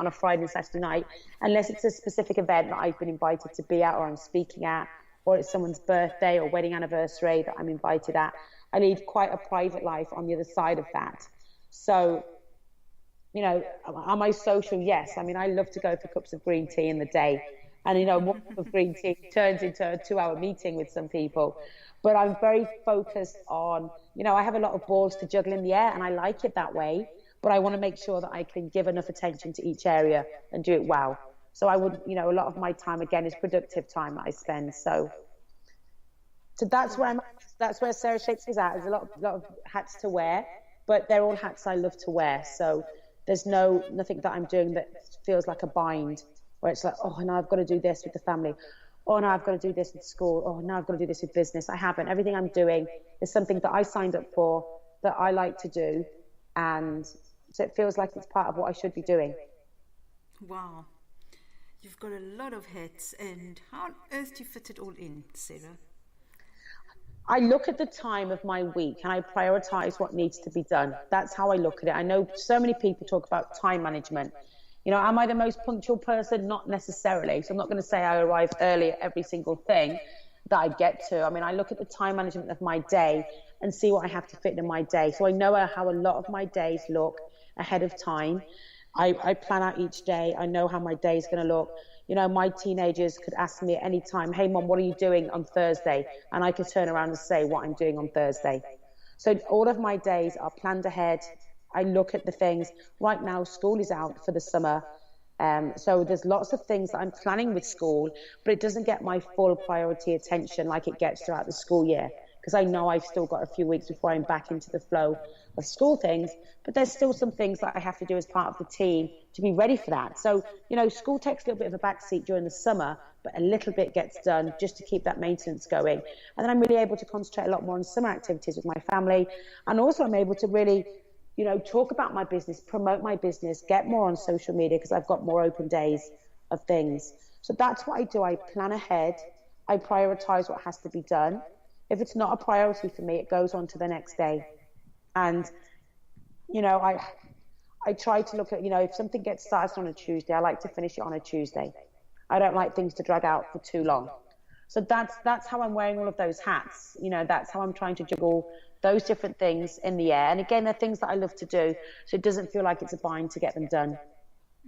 on a Friday and Saturday night, unless it's a specific event that I've been invited to be at or I'm speaking at, or it's someone's birthday or wedding anniversary that I'm invited at. I lead quite a private life on the other side of that. So, you know, am I social? Yes. I mean, I love to go for cups of green tea in the day. And, you know, one cup of green tea turns into a 2-hour meeting with some people. But I'm very focused on, you know, I have a lot of balls to juggle in the air and I like it that way. But I want to make sure that I can give enough attention to each area and do it well. So I would, you know, a lot of my time, again, is productive time that I spend. So that's where that's where Sarah Shakespeare's at. There's a lot of hats to wear, but they're all hats I love to wear. So there's nothing that I'm doing that feels like a bind, where it's like, oh, now I've got to do this with the family. Oh, now I've got to do this with school. Oh, now I've got to do this with business. I haven't. Everything I'm doing is something that I signed up for, that I like to do. And so it feels like it's part of what I should be doing. Wow. You've got a lot of hats. And how on earth do you fit it all in, Sarah? I look at the time of my week and I prioritize what needs to be done. That's how I look at it. I know so many people talk about time management. You know, am I the most punctual person? Not necessarily. So I'm not going to say I arrive early at every single thing that I get to. I mean, I look at the time management of my day and see what I have to fit in my day. So I know how a lot of my days look ahead of time. I plan out each day. I know how my day is going to look. You know, my teenagers could ask me at any time, hey, Mom, what are you doing on Thursday? And I could turn around and say what I'm doing on Thursday. So all of my days are planned ahead. I look at the things. Right now, school is out for the summer. So there's lots of things that I'm planning with school, but it doesn't get my full priority attention like it gets throughout the school year, because I know I've still got a few weeks before I'm back into the flow of school things, but there's still some things that I have to do as part of the team to be ready for that. So, you know, school takes a little bit of a backseat during the summer, but a little bit gets done just to keep that maintenance going. And then I'm really able to concentrate a lot more on summer activities with my family. And also I'm able to really, you know, talk about my business, promote my business, get more on social media because I've got more open days of things. So that's what I do. I plan ahead. I prioritize what has to be done. If it's not a priority for me, it goes on to the next day. And, you know, I try to look at, you know, if something gets started on a Tuesday, I like to finish it on a Tuesday. I don't like things to drag out for too long. So that's how I'm wearing all of those hats. You know, that's how I'm trying to juggle those different things in the air. And again, they're things that I love to do. So it doesn't feel like it's a bind to get them done.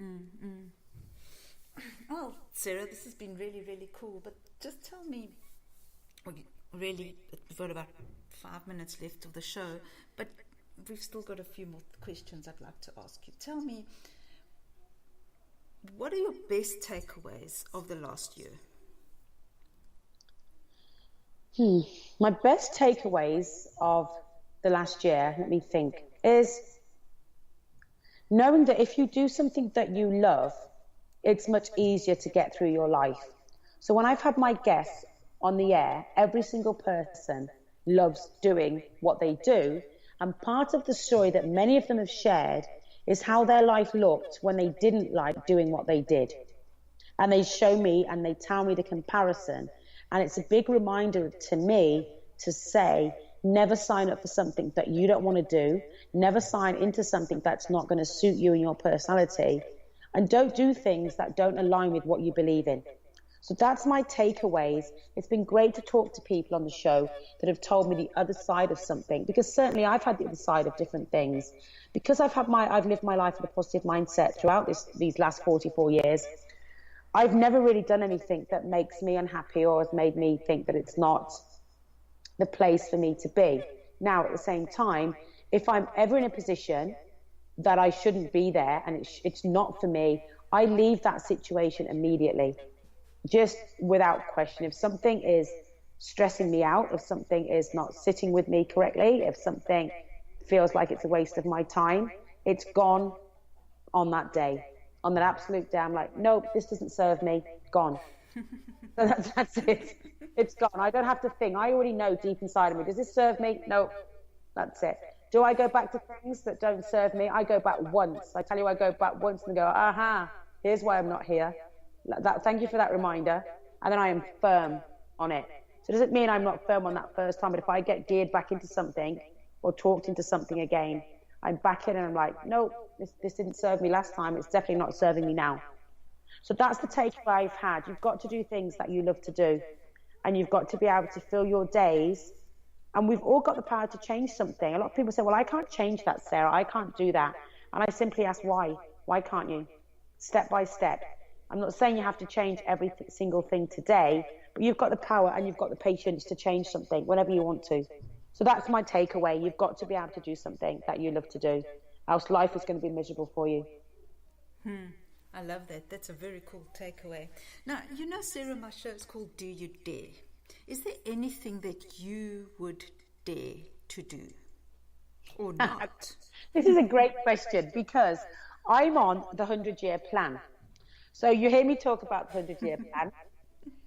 Mm-hmm. Well, Sarah, this has been really, really cool. But just tell me, really, we've got about 5 minutes left of the show, but we've still got a few more questions I'd like to ask you. Tell me, what are your best takeaways of the last year? My best takeaways of the last year, let me think, is knowing that if you do something that you love, it's much easier to get through your life. So when I've had my guests on the air, every single person loves doing what they do. And part of the story that many of them have shared is how their life looked when they didn't like doing what they did. And they show me and they tell me the comparison. And it's a big reminder to me to say, never sign up for something that you don't want to do. Never sign into something that's not going to suit you and your personality. And don't do things that don't align with what you believe in. So that's my takeaways. It's been great to talk to people on the show that have told me the other side of something, because certainly I've had the other side of different things. Because I've lived my life with a positive mindset throughout these last 44 years. I've never really done anything that makes me unhappy or has made me think that it's not the place for me to be. Now, at the same time, if I'm ever in a position that I shouldn't be there and it's not for me, I leave that situation immediately. Just without question. If something is stressing me out, if something is not sitting with me correctly, if something feels like it's a waste of my time, it's gone on that day. On that absolute day, I'm like, nope, this doesn't serve me, gone. So that's it. It's gone. I don't have to think. I already know deep inside of me, does this serve me? Nope, that's it. Do I go back to things that don't serve me? I go back once. I tell you, I go back once and go, aha, here's why I'm not here. Thank you for that reminder. And then I am firm on it. So does it mean I'm not firm on that first time? But if I get geared back into something or talked into something again, I'm back in and I'm like, nope, this didn't serve me last time. It's definitely not serving me now. So that's the takeaway I've had. You've got to do things that you love to do, and you've got to be able to fill your days. And we've all got the power to change something. A lot of people say, well, I can't change that, Sarah. I can't do that. And I simply ask, why? Why can't you? Step by step. I'm not saying you have to change every single thing today, but you've got the power and you've got the patience to change something whenever you want to. So that's my takeaway. You've got to be able to do something that you love to do, else life is going to be miserable for you. I love that. That's a very cool takeaway. Now, you know, Sarah, my show is called Do You Dare? Is there anything that you would dare to do or not? This is a great question because I'm on the 100-year plan. So you hear me talk about the 100-year plan.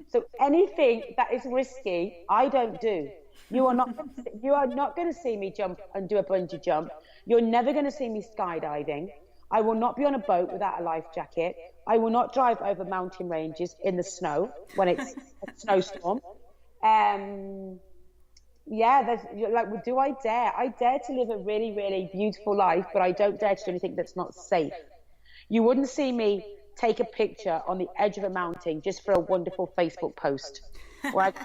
So anything that is risky, I don't do. You are not going to see me jump and do a bungee jump. You're never going to see me skydiving. I will not be on a boat without a life jacket. I will not drive over mountain ranges in the snow when it's a snowstorm. Do I dare? I dare to live a really, really beautiful life, but I don't dare to do anything that's not safe. You wouldn't see me take a picture on the edge of a mountain just for a wonderful Facebook post. Right?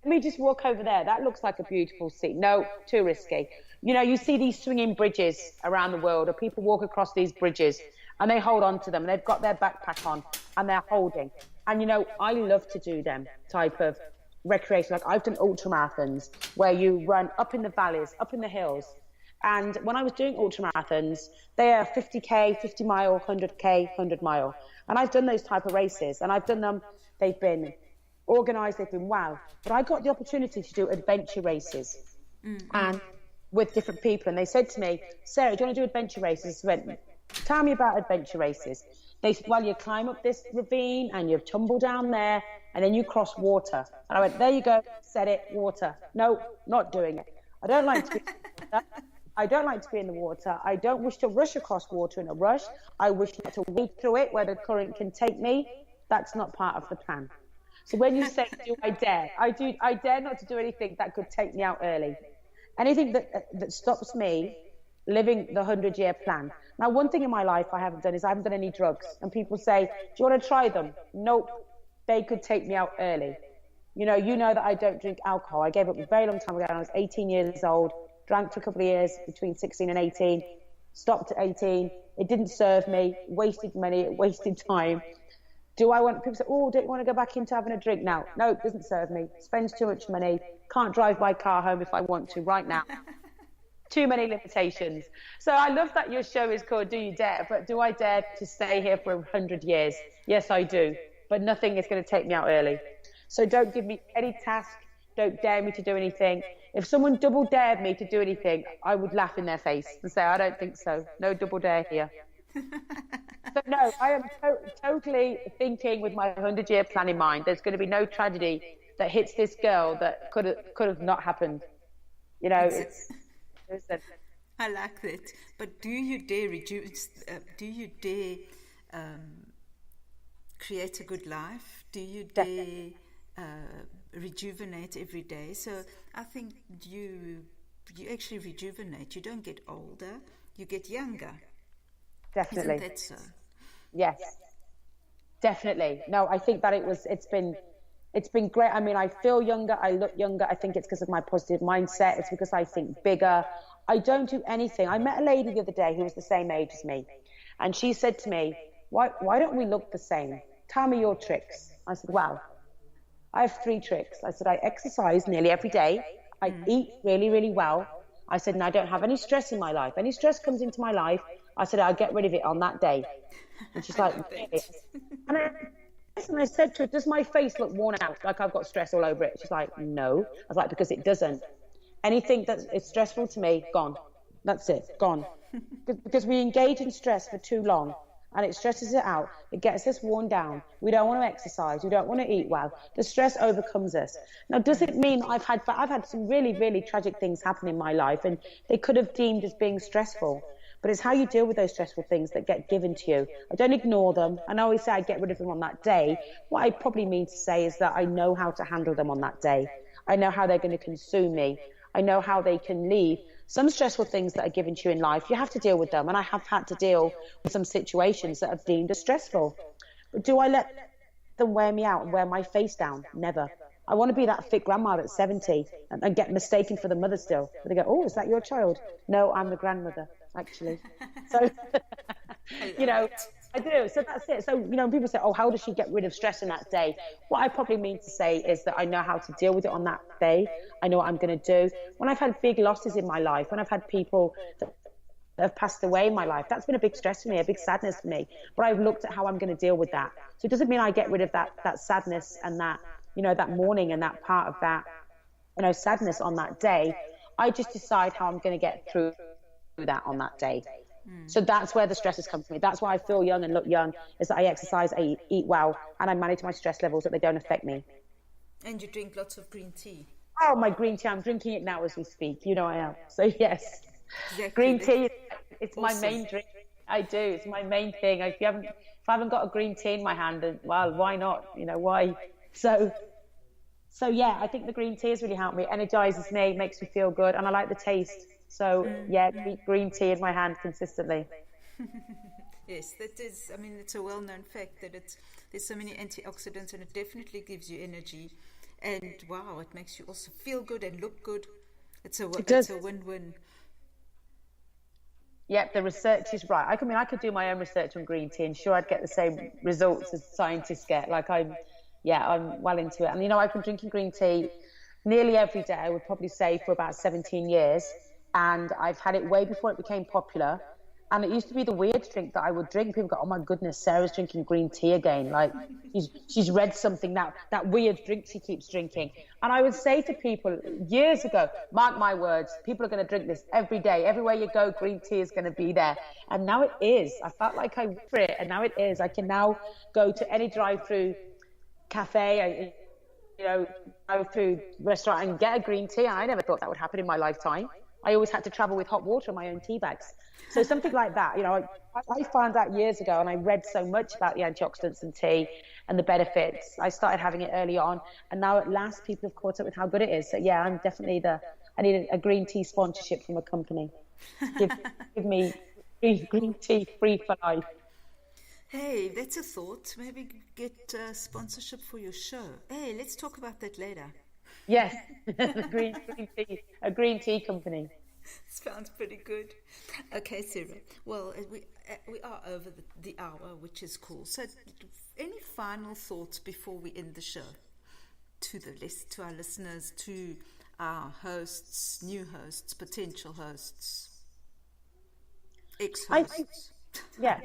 Let me just walk over there. That looks like a beautiful scene. No, too risky. You know, you see these swinging bridges around the world, or people walk across these bridges and they hold on to them and they've got their backpack on and they're holding. And, you know, I love to do them type of recreation. Like I've done ultra marathons where you run up in the valleys, up in the hills. And when I was doing ultra marathons, they are 50K, 50 mile, 100K, 100 mile. And I've done those type of races and I've done them. They've been organized, they've been wow. But I got the opportunity to do adventure races and with different people. And they said to me, Sarah, do you want to do adventure races? I went, tell me about adventure races. They said, well, you climb up this ravine and you tumble down there and then you cross water. And I went, there you go, said it, water. No, not doing it. I don't like to be in the water. I don't like to be in the water. I don't wish to rush across water in a rush. I wish not to wade through it where the current can take me. That's not part of the plan. So when you say, do I dare? I dare not to do anything that could take me out early. Anything that stops me living the 100-year plan. Now, one thing in my life I haven't done is I haven't done any drugs. And people say, do you want to try them? Nope. They could take me out early. You know that I don't drink alcohol. I gave up a very long time ago when I was 18 years old, drank for a couple of years between 16 and 18, stopped at 18. It didn't serve me, wasted money, wasted time. People say, oh, don't you want to go back into having a drink now? No, it doesn't serve me. Spends too much money. Can't drive my car home if I want to right now. Too many limitations. So I love that your show is called Do You Dare? But do I dare to stay here for 100 years? Yes, I do. But nothing is going to take me out early. So don't give me any task. Don't dare me to do anything. If someone double dared me to do anything, I would laugh in their face and say, I don't think so. No double dare here. So no, I am totally thinking with my 100-year plan in mind. There's going to be no tragedy that hits this girl that could have not happened. You know, I like that. But do you dare create a good life? Do you dare rejuvenate every day? So I think you actually rejuvenate. You don't get older, you get younger. Definitely. Isn't that so? Yes, definitely. No, I think that it's been great. I mean, I feel younger, I look younger. I think it's because of my positive mindset. It's because I think bigger. I don't do anything. I met a lady the other day who was the same age as me. And she said to me, why don't we look the same? Tell me your tricks. I said, well, I have 3 tricks. I said, I exercise nearly every day. I eat really, really well. I said, and I don't have any stress in my life. Any stress comes into my life, I said, I'll get rid of it on that day. And she's like, really? And I said to her, does my face look worn out, like I've got stress all over it? She's like, no. I was like, because it doesn't. Anything that is stressful to me, gone. That's it, gone. Because we engage in stress for too long and it stresses it out. It gets us worn down. We don't want to exercise. We don't want to eat well. The stress overcomes us. Now, does it mean I've had some really, really tragic things happen in my life and they could have deemed as being stressful? But it's how you deal with those stressful things that get given to you. I don't ignore them. And I always say I get rid of them on that day. What I probably mean to say is that I know how to handle them on that day. I know how they're going to consume me. I know how they can leave. some stressful things that are given to you in life, you have to deal with them. And I have had to deal with some situations that are deemed as stressful. But do I let them wear me out and wear my face down? Never. I want to be that fit grandma at 70 and get mistaken for the mother still. But they go, oh, is that your child? No, I'm the grandmother, actually. So, you know, I do. So that's it. So, you know, people say, oh, how does she get rid of stress in that day? What I probably mean to say is that I know how to deal with it on that day. I know what I'm going to do. When I've had big losses in my life, when I've had people that have passed away in my life, that's been a big stress for me, a big sadness for me. But I've looked at how I'm going to deal with that. So it doesn't mean I get rid of that sadness and that, you know, that mourning and that part of that, you know, sadness on that day. I just decide how I'm going to get through that on that day. So that's where the stresses come from me. That's why I feel young and look young, is that I exercise, I eat well, and I manage my stress levels so that they don't affect me. And you drink lots of green tea. Oh, my green tea, I'm drinking it now as we speak. You know I am. So yes, Exactly. Green tea, it's awesome. My main drink. I do. It's my main thing. If I haven't got a green tea in my hand, then, well, why not? You know, why? So yeah, I think the green tea has really helped me. It energizes me, makes me feel good, and I like the taste. So yeah, green tea in my hand consistently. Yes, that is. I mean, it's a well-known fact that there's so many antioxidants, and it definitely gives you energy. And wow, it makes you also feel good and look good. It's a win-win. Yep, the research is right. I could do my own research on green tea, and sure, I'd get the same results as scientists get. Like I'm well into it. And you know, I've been drinking green tea nearly every day. I would probably say for about 17 years, and I've had it way before it became popular. And it used to be the weird drink that I would drink. People go, "Oh my goodness, Sarah's drinking green tea again. Like she's read something now, that weird drink she keeps drinking." And I would say to people years ago, mark my words, people are going to drink this every day. Everywhere you go, green tea is going to be there. And now it is. I felt like I went for it, and now it is. I can now go to any drive-through cafe, drive-through restaurant and get a green tea. And I never thought that would happen in my lifetime. I always had to travel with hot water in my own tea bags. So something like that, you know, I found out years ago, and I read so much about the antioxidants in tea and the benefits. I started having it early on, and now at last people have caught up with how good it is. So yeah, I'm definitely I need a green tea sponsorship from a company. Give me green tea free for life. Hey, that's a thought. Maybe get sponsorship for your show. Hey, let's talk about that later. Yes, a green tea company. Sounds pretty good. Okay, Sarah. Well, we are over the hour, which is cool. So, any final thoughts before we end the show to our listeners, to our hosts, new hosts, potential hosts, ex-hosts? Yeah.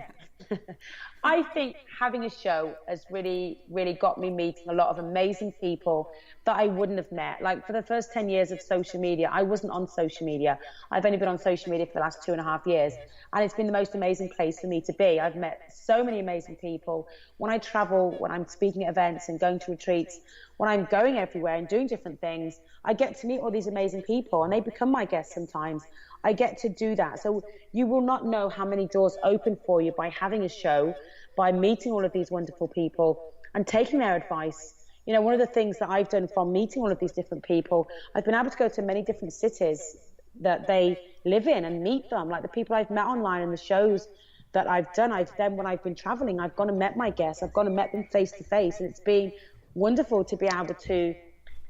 I think having a show has really, really got me meeting a lot of amazing people that I wouldn't have met. Like for the first 10 years of social media, I wasn't on social media. I've only been on social media for the last 2.5 years. And it's been the most amazing place for me to be. I've met so many amazing people. When I travel, when I'm speaking at events and going to retreats, when I'm going everywhere and doing different things, I get to meet all these amazing people, and they become my guests sometimes. I get to do that. So you will not know how many doors open for you by having a show, by meeting all of these wonderful people and taking their advice. You know, one of the things that I've done from meeting all of these different people, I've been able to go to many different cities that they live in and meet them, like the people I've met online and the shows that I've done. Then when I've been traveling, I've gone and met my guests. I've gone and met them face to face, and it's been wonderful to be able to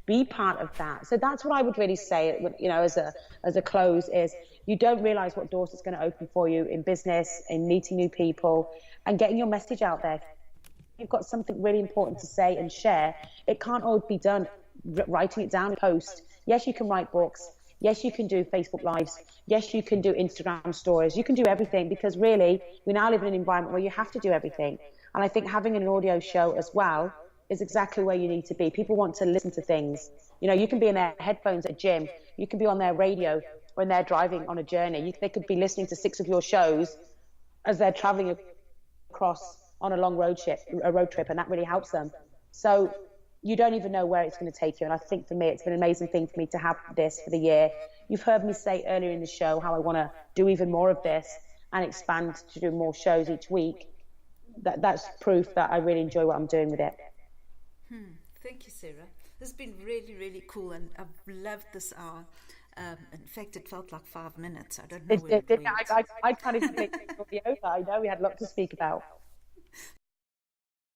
be part of that. So that's what I would really say, you know, as a close, is you don't realize what doors it's going to open for you in business, in meeting new people and getting your message out there. You've got something really important to say and share. It can't all be done writing it down in post. Yes, you can write books. Yes, you can do Facebook Lives. Yes, you can do Instagram stories. You can do everything, because really we now live in an environment where you have to do everything. And I think having an audio show as well is exactly where you need to be. People want to listen to things. You know, you can be in their headphones at a gym. You can be on their radio when they're driving on a journey. They could be listening to 6 of your shows as they're traveling across on a long road trip, and that really helps them. So you don't even know where it's going to take you. And I think for me, it's been an amazing thing for me to have this for the year. You've heard me say earlier in the show how I want to do even more of this and expand to do more shows each week. That's proof that I really enjoy what I'm doing with it. Thank you, Sarah. This has been really, really cool, and I've loved this hour. In fact, it felt like 5 minutes. I don't know where it went. I kind of think it would be over. I know we had a lot to speak about.